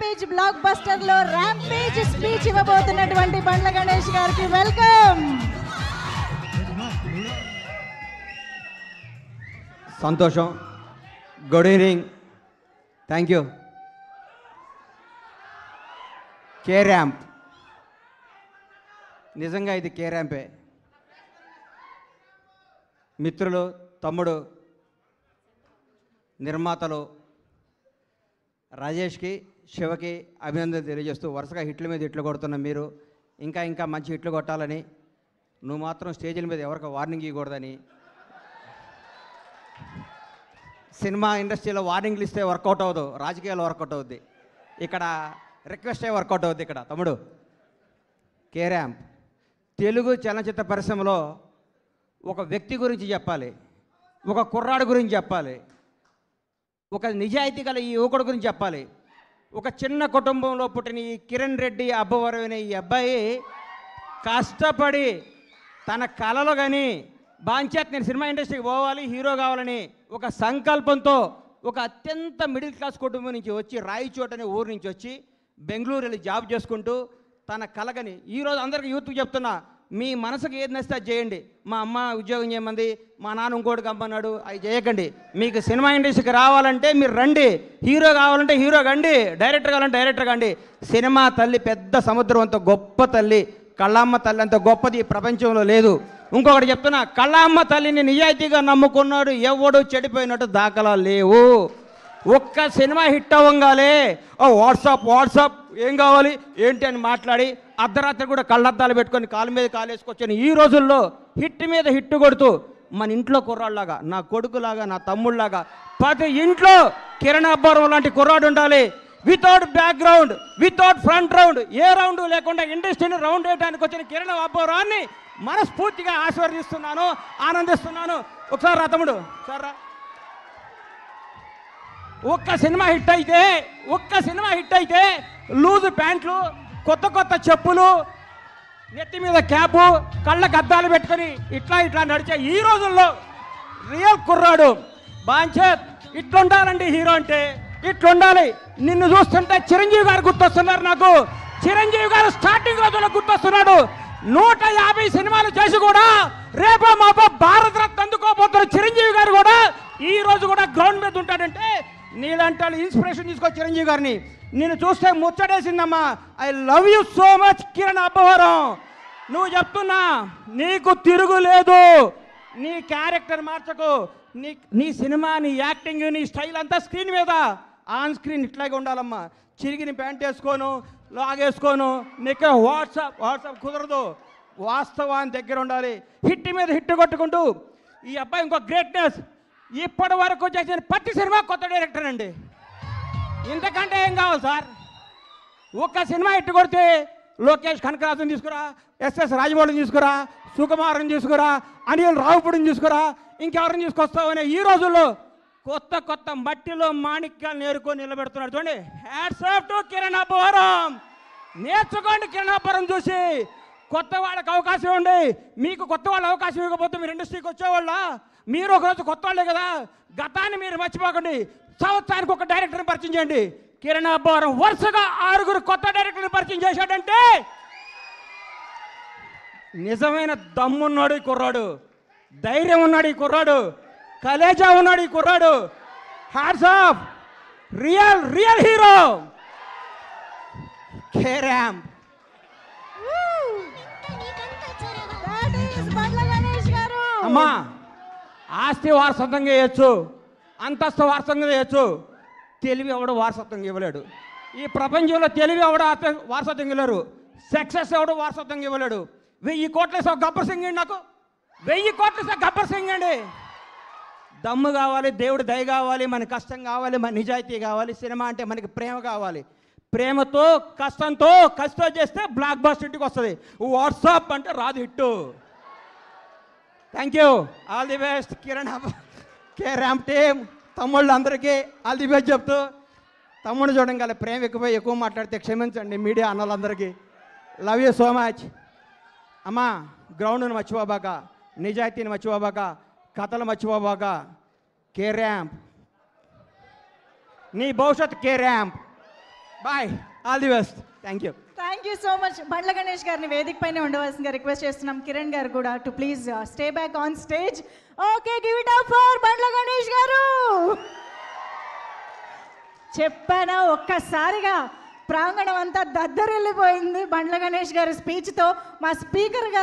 Rampage block buster లో rampage speech ఇవ్వబోతున్నటువంటి Bandla Ganesh గారికి welcome. సంతోషం. Good evening. Thank you. K ramp, నిజంగా ఇది కే ర్యాంపే. మిత్రులు, తమ్ముడు, నిర్మాతలు రాజేష్కి, శివకి అభినందనలు తెలియజేస్తూ వరుసగా హిట్ల మీద హిట్లు కొడుతున్న మీరు ఇంకా ఇంకా మంచి హిట్లు కొట్టాలని, నువ్వు మాత్రం స్టేజీల మీద ఎవరికి వార్నింగ్ ఇవ్వకూడదని, సినిమా ఇండస్ట్రీలో వార్నింగ్లు ఇస్తే వర్కౌట్ అవ్వదు, రాజకీయాల్లో వర్కౌట్ అవుద్ది, ఇక్కడ రిక్వెస్టే వర్కౌట్ అవుద్ది. ఇక్కడ తమ్ముడు కే ర్యాంప్ తెలుగు చలనచిత్ర పరిశ్రమలో ఒక వ్యక్తి గురించి చెప్పాలి, ఒక కుర్రాడు గురించి చెప్పాలి, ఒక నిజాయితీ గల ఈ యువకుడు గురించి చెప్పాలి. ఒక చిన్న కుటుంబంలో పుట్టిన ఈ కిరణ్ రెడ్డి అబ్బవరం అనే ఈ అబ్బాయి కష్టపడి తన కళలో కానీ బాంచేత్ నేను సినిమా ఇండస్ట్రీకి పోవాలి, హీరో కావాలని ఒక సంకల్పంతో ఒక అత్యంత మిడిల్ క్లాస్ కుటుంబం నుంచి వచ్చి రాయచోట్ అనే ఊరు నుంచి వచ్చి బెంగళూరు వెళ్ళి జాబ్ చేసుకుంటూ తన కలగని ఈరోజు అందరికీ యూత్కి చెప్తున్నా, మీ మనసుకు ఏది నచ్చితే అది చేయండి. మా అమ్మ ఉద్యోగం చేయమంది, మా నాన్న ఇంకోటికి అమ్మన్నాడు, అవి చేయకండి. మీకు సినిమా ఇండస్ట్రీకి రావాలంటే మీరు రండి, హీరో కావాలంటే హీరో కండి, డైరెక్టర్ కావాలంటే డైరెక్టర్ కండి. సినిమా తల్లి పెద్ద సముద్రం అంత గొప్ప తల్లి, కళ్ళమ్మ తల్లి అంత గొప్పది ఈ ప్రపంచంలో లేదు. ఇంకొకటి చెప్తున్నా, కళ్ళమ్మ తల్లిని నిజాయితీగా నమ్ముకున్నాడు ఎవడు చెడిపోయినట్టు దాఖలా లేవు. ఒక్క సినిమా హిట్ అవ్వగానే వాట్సాప్ ఏం కావాలి ఏంటి అని మాట్లాడి అర్ధరాత్రి కూడా కళ్ళద్దాలు పెట్టుకొని కాలు మీద కాలు వేసుకొచ్చాను. ఈ రోజుల్లో హిట్ మీద హిట్ కొడుతూ మన ఇంట్లో కుర్రాళ్ళలాగా, నా కొడుకులాగా, నా తమ్ముళ్ళలాగా ప్రతి ఇంట్లో కిరణ్ అబ్బవరం లాంటి కుర్రాడు ఉండాలి. Without background, without front round, ఏ రౌండ్ లేకుండా ఇండస్ట్రీని రౌండ్ వేయడానికి వచ్చిన కిరణ్ అబ్బవరాన్ని మనస్ఫూర్తిగా ఆశీర్వదిస్తున్నాను, ఆనందిస్తున్నాను. ఒకసారి రా తమ్ముడు, సార్ రా. ఒక్క సినిమా హిట్ అయితే లూజు ప్యాంట్లు, కొత్త కొత్త చెప్పులు, నెత్తి మీద క్యాపు, కళ్ళకు అద్దాలు పెట్టుకొని ఇట్లా నడిచే ఈ రోజుల్లో రియల్ కుర్రాడు బాంచేత్ ఇట్లుండాలండి. హీరో అంటే ఇట్లుండాలి. నిన్ను చూస్తుంటే చిరంజీవి గారు గుర్తొస్తున్నారు నాకు. చిరంజీవి గారు స్టార్టింగ్ రోజుల్లో గుర్తొస్తున్నాడు. 150 సినిమాలు చేసి కూడా రేపో మాపో భారత రత్న అందుకోబోతున్న చిరంజీవి గారు కూడా ఈ రోజు కూడా గ్రౌండ్ మీద ఉంటాడంటే నీలాంటి ఇన్స్పిరేషన్ తీసుకో చిరంజీవి గారిని. నేను చూస్తే ముచ్చటేసిందమ్మా. I love you so much Kiran Abbavaram. నువ్వు చెప్తున్నా, నీకు తిరుగులేదు. నీ క్యారెక్టర్ మార్చకు. నీ సినిమా, నీ యాక్టింగ్, నీ స్టైల్ అంతా స్క్రీన్ మీద, ఆన్ స్క్రీన్ ఇట్లాగే ఉండాలమ్మా. చిరిగిన ప్యాంట్ వేసుకోను, లాగేసుకోను, నీకు వాట్సాప్ కుదరదు. వాస్తవాన్ని దగ్గర ఉండాలి. హిట్ మీద హిట్ కొట్టుకుంటూ ఈ అబ్బాయి ఇంకో గ్రేట్నెస్. ఇప్పటి వరకు చేసిన ప్రతి సినిమా కొత్త డైరెక్టర్ అండి. ఇంతకంటే ఏం కావాలి సార్? ఒక్క సినిమా హిట్ కొడితే లోకేష్ కనకరాజుని తీసుకురా, ఎస్ఎస్ రాజమౌళిని తీసుకురా, సుకుమార్ని తీసుకురా, అనిల్ రావుపూడిని తీసుకురా, ఇంకెవరిని తీసుకొస్తావనే ఈ రోజుల్లో కొత్త మట్టిలో మాణిక్యాలు నేర్కొని నిలబెడుతున్నాడు. చూడండి, hats off to Kiran Abbavaram. నేర్చుకోండి కిరణ్ అబ్బవరం చూసి. కొత్త వాళ్ళకి అవకాశం ఇవ్వండి. మీకు కొత్త వాళ్ళ అవకాశం ఇవ్వకపోతే మీరు ఇండస్ట్రీకి వచ్చేవాళ్ళ? మీరు ఒకరోజు కొత్త వాళ్ళే కదా. గతాన్ని మీరు మర్చిపోకండి. సంవత్సరానికి ఒక డైరెక్టర్ని పరిచయం చేయండి. కిరణ్ అబ్బవరం వరుసగా 6 కొత్త డైరెక్టర్ని పరిచయం చేశాడంటే నిజమైన దమ్మున్నాడు ఈ కుర్రాడు, ధైర్యం ఉన్నాడు ఈ కుర్రాడు, కలేజా ఉన్నాడు ఈ కుర్రాడు. Hats off. Real hero K ramp. అమ్మా, ఆస్తి వారసత్వంగా చేయొచ్చు, అంతస్తు వారసత్వంగా చేయొచ్చు, తెలివి ఎవడు వారసత్వంగా ఇవ్వలేడు. ఈ ప్రపంచంలో తెలివి ఎవడు వారసత్వంగా ఇవ్వలేరు. సక్సెస్ ఎవడు వారసత్వంగా ఇవ్వలేడు. 1000 కోట్ల గబ్బర్ సింగ్ అండి. నాకు 1000 కోట్ల గబ్బర్ సింగ్ అండి. దమ్ము కావాలి, దేవుడి దయ కావాలి, మన కష్టం కావాలి, మన నిజాయితీ కావాలి. సినిమా అంటే మనకి ప్రేమ కావాలి. ప్రేమతో కష్టంతో చేస్తే బ్లాక్ బస్టర్ ఇంటికి వస్తుంది. వాట్సాప్ అంటే రాదు hit. Thank you. All the best Kiran K ramp team. తమ్ముళ్ళు అందరికీ ఆల్ ది బెస్ట్ చెప్తూ, తమ్ముడు చూడండి ప్రేమ ఎక్కువ మాట్లాడితే క్షమించండి మీడియా అన్నలందరికీ. Love you so much. అమ్మా, గ్రౌండ్ను మర్చిపోబాక, నిజాయితీని మర్చిపోబాక, కథలు మర్చిపోబాక. కే ర్యాంప్ నీ భవిష్యత్ K ramp. Boy, all the best. Thank you. Thank you so much. Bandla Ganesh గారిని వేదిక పైన ఉండవలసిందిగా రిక్వెస్ట్ చేస్తున్నాం. కిరణ్ గారు కూడా to please stay back on stage. Okay, give it up for Bandla Ganesh గారు. చెప్పానా, ఒక్కసారిగా ప్రాంగణం అంతా దద్దరిల్లిపోయింది బండ్ల గణేష్ గారి స్పీచ్తో. మా స్పీకర్ గారు